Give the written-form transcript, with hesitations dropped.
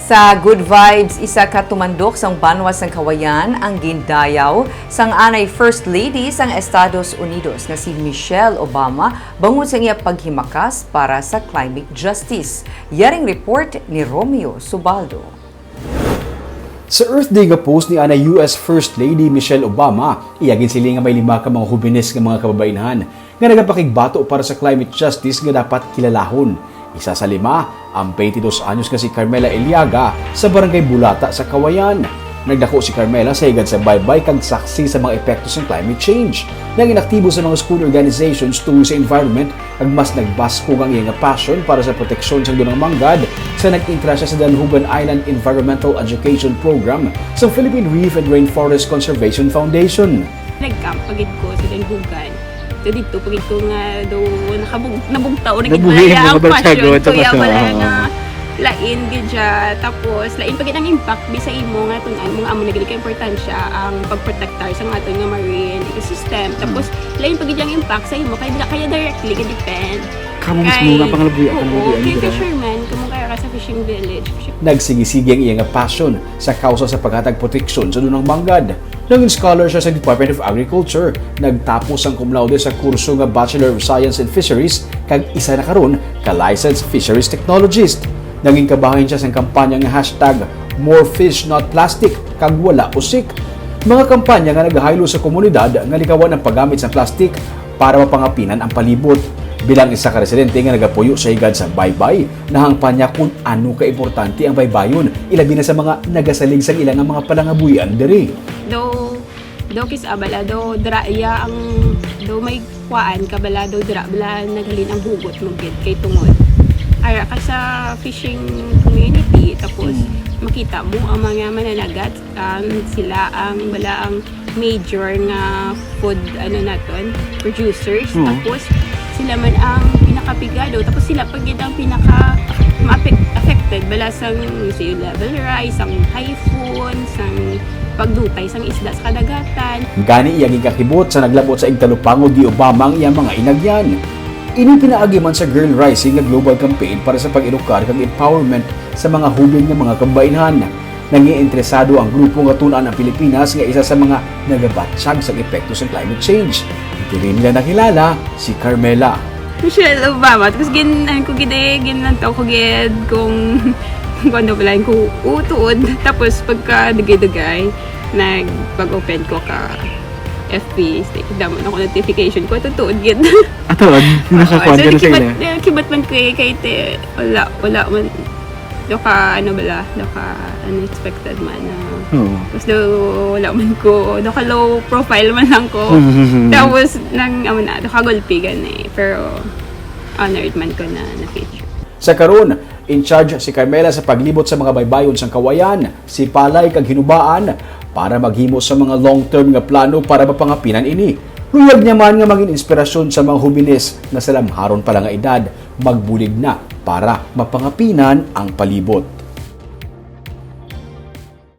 Sa Good Vibes, isa ka tumandok sang banwas ng kawayan ang gindayaw sang anay First Lady sang Estados Unidos na si Michelle Obama bangod sa iya paghimakas para sa climate justice. Yaring report ni Romeo Subaldo. Sa Earth Day nga post ni ana US First Lady Michelle Obama, iyagin sila nga may 5 ka mga hubines nga mga kababainahan nga nagapakigbato para sa climate justice nga dapat kilalahon. Isa sa 5, ang 22 anyos nga si Carmela Eliaga sa Barangay Bulata sa Kawayan. Nagdako si Carmela sa higad sa baybay kag saksi sa mga epekto sa climate change. Naging aktibo sa mga school organizations tungkol sa environment ag mas nagbasko ang iyang passion para sa proteksyon sa dunang manggad sa nag-intra siya sa Danhuban Island Environmental Education Program sa Philippine Reef and Rainforest Conservation Foundation. Nag-camp pagid ko sa Danhugan. So dito pagid ko nga daw nabugtaw Nabuhiin mo ang ba passion sa ko ya sa- wala nga lain gidya tapos lain pagid ang impact bisa imo nga tun-an mga amo nagili ka importansya ang pagprotektar sa aton nga marine ecosystem tapos lain pagid ang impact sa imo kaya directly ka depend Kamu mismo nga pangalabuyan kay fisherman kamo kaya ka sa fishing village. Nagsigisigi ang iyang passion sa kausa sa paghatag proteksyon sa dunang manggad. Naging scholar siya sa Department of Agriculture, nagtapos ang cum laude sa kurso nga Bachelor of Science in Fisheries kag isa na karon ka Licensed Fisheries Technologist. Naging kabahin siya sa kampanya nga hashtag More Fish Not Plastic kag wala usik. Mga kampanya nga naghaylo sa komunidad nga likawan ang paggamit sa plastic para mapangapinan ang palibot. Bilang isa ka residente nga nagapuyo sa higad sa baybay, nahangpan niya kung ano ka-importante ang baybayon, ilabi na sa mga nagasalig sa ilang mga palangabuyan diri. Do kis abala do draya ang do may kuan kabala do dra bala naghalin ang hugot mo gid kay tungod. Ara ka sa fishing community tapos makita mo ang mga mananagat sila ang bala ang major nga food naton producers tapos sila man ang pinakapigado tapos sila pagid ang pinaka affected bala sang sea level rise ang typhoon sang pagdutay sang isda sa kadagatan. Gani iyang ikakibot sa naglabot sa igtalupangod di Obama ang iyang mga inagyan. Ini pinaagi man sa Girl Rising nga global campaign para sa pag-edukar kag empowerment sa mga hubin nga mga kababainhan. Nangiinteresado ang grupo nga tun-an ang Pilipinas nga isa sa mga nagabatsyag sa epekto sa climate change. Hindi rin nila nakilala si Carmela. Michelle Obama tapos ginantaw ko gid kung ano pala ko utuod tapos pagka dugay-dugay pag-open ko ka FB damo na ko notification ko tutuod gid. Ato, nakakuan ka na sa ila. Kibat man ko kay te wala man do ka unexpected man na tapos wala man ko do ka low profile man lang ko tapos nang do ka gulpigan pero honored man ko na feature. Sa karon, in charge si Carmela sa paglibot sa mga baybayon sang Kawayan, si Palay kag hinubaan para maghimo sa mga long-term nga plano para mapangapinan ini. Luyag niya man nga maging inspirasyon sa mga hubines na sa lamharon pa lang nga edad, magbulig na para mapangapinan ang palibot.